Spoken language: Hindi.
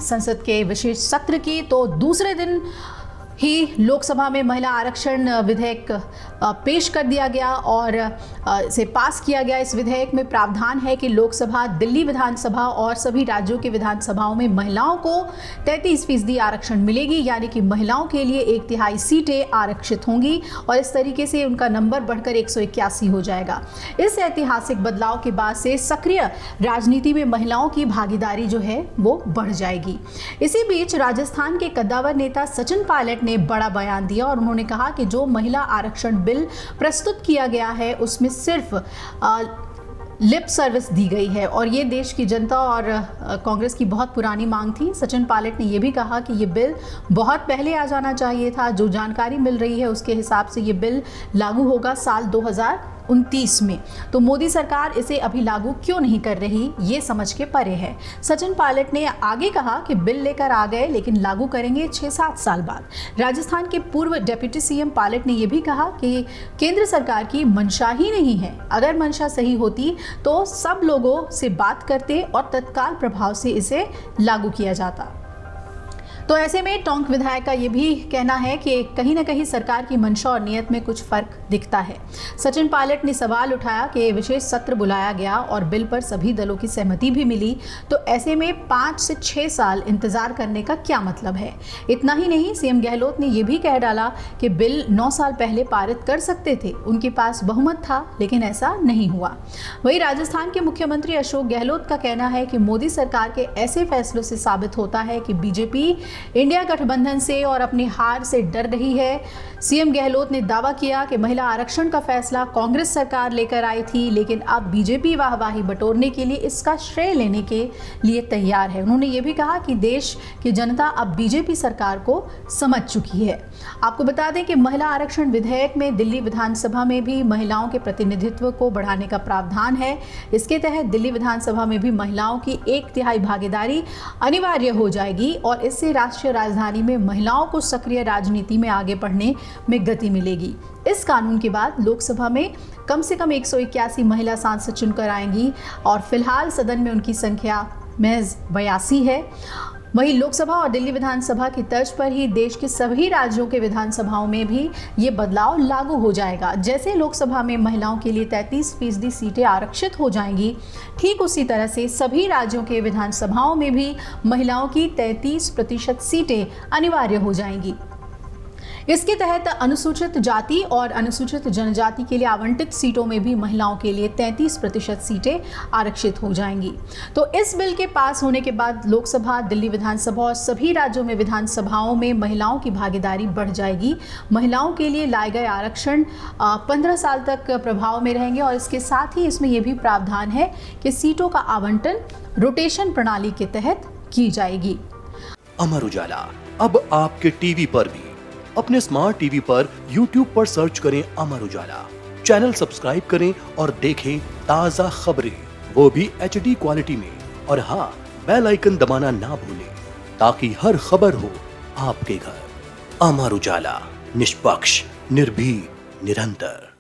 संसद के विशेष सत्र की, तो दूसरे दिन ही लोकसभा में महिला आरक्षण विधेयक पेश कर दिया गया और इसे पास किया गया। इस विधेयक में प्रावधान है कि लोकसभा, दिल्ली विधानसभा और सभी राज्यों की विधानसभाओं में महिलाओं को 33% आरक्षण मिलेगी, यानी कि महिलाओं के लिए 1/3 सीटें आरक्षित होंगी और इस तरीके से उनका नंबर बढ़कर 181 हो जाएगा। इस ऐतिहासिक बदलाव के बाद से सक्रिय राजनीति में महिलाओं की भागीदारी जो है वो बढ़ जाएगी। इसी बीच राजस्थान के कद्दावर नेता सचिन पायलट ने बड़ा बयान दिया और उन्होंने कहा कि जो महिला आरक्षण बिल प्रस्तुत किया गया है उसमें सिर्फ लिप सर्विस दी गई है और ये देश की जनता और कांग्रेस की बहुत पुरानी मांग थी। सचिन पायलट ने यह भी कहा कि ये बिल बहुत पहले आ जाना चाहिए था। जो जानकारी मिल रही है उसके हिसाब से ये बिल लागू होगा साल 2029 में, तो मोदी सरकार इसे अभी लागू क्यों नहीं कर रही, ये समझ के परे है। सचिन पायलट ने आगे कहा कि बिल लेकर आ गए लेकिन लागू करेंगे 6-7 साल बाद। राजस्थान के पूर्व डिप्टी सीएम पायलट ने यह भी कहा कि केंद्र सरकार की मंशा ही नहीं है। अगर मंशा सही होती तो सब लोगों से बात करते और तत्काल प्रभाव से इसे लागू किया जाता। तो ऐसे में टोंक विधायक का ये भी कहना है कि कहीं ना कहीं सरकार की मंशा और नीयत में कुछ फर्क दिखता है। सचिन पायलट ने सवाल उठाया कि विशेष सत्र बुलाया गया और बिल पर सभी दलों की सहमति भी मिली, तो ऐसे में 5 से 6 साल इंतजार करने का क्या मतलब है। इतना ही नहीं, सीएम गहलोत ने यह भी कह डाला कि बिल 9 साल पहले पारित कर सकते थे, उनके पास बहुमत था, लेकिन ऐसा नहीं हुआ। वहीं राजस्थान के मुख्यमंत्री अशोक गहलोत का कहना है कि मोदी सरकार के ऐसे फैसलों से साबित होता है कि बीजेपी इंडिया गठबंधन से और अपनी हार से डर रही है। सीएम गहलोत ने दावा किया कि महिला आरक्षण का फैसला कांग्रेस सरकार लेकर आई थी, लेकिन अब बीजेपी वाहवाही बटोरने के लिए इसका श्रेय लेने के लिए तैयार है। उन्होंने ये भी कहा कि देश की जनता अब बीजेपी सरकार को समझ चुकी है। आपको बता दें कि महिला आरक्षण विधेयक में दिल्ली विधानसभा में भी महिलाओं के प्रतिनिधित्व को बढ़ाने का प्रावधान है। इसके तहत दिल्ली विधानसभा में भी महिलाओं की 1/3 भागीदारी अनिवार्य हो जाएगी और इससे राष्ट्रीय राजधानी में महिलाओं को सक्रिय राजनीति में आगे बढ़ने में गति मिलेगी। इस कानून के बाद लोकसभा में कम से कम 181 महिला सांसद चुनकर आएंगी और फिलहाल सदन में उनकी संख्या महज 82 है। वहीं लोकसभा और दिल्ली विधानसभा की तर्ज पर ही देश के सभी राज्यों के विधानसभाओं में भी ये बदलाव लागू हो जाएगा। जैसे लोकसभा में महिलाओं के लिए 33% सीटें आरक्षित हो जाएंगी, ठीक उसी तरह से सभी राज्यों के विधानसभाओं में भी महिलाओं की 33% सीटें अनिवार्य हो जाएंगी। इसके तहत अनुसूचित जाति और अनुसूचित जनजाति के लिए आवंटित सीटों में भी महिलाओं के लिए 33% सीटें आरक्षित हो जाएंगी। तो इस बिल के पास होने के बाद लोकसभा, दिल्ली विधानसभा और सभी राज्यों में विधानसभाओं में महिलाओं की भागीदारी बढ़ जाएगी। महिलाओं के लिए लाए गए आरक्षण 15 साल तक प्रभाव में रहेंगे और इसके साथ ही इसमें यह भी प्रावधान है कि सीटों का आवंटन रोटेशन प्रणाली के तहत की जाएगी। अमर उजाला अब आपके टीवी पर भी। अपने स्मार्ट टीवी पर YouTube पर सर्च करें अमर उजाला, चैनल सब्सक्राइब करें और देखें ताजा खबरें, वो भी HD क्वालिटी में। और हाँ, बेल आइकन दबाना ना भूलें ताकि हर खबर हो आपके घर। अमर उजाला, निष्पक्ष, निर्भीक, निरंतर।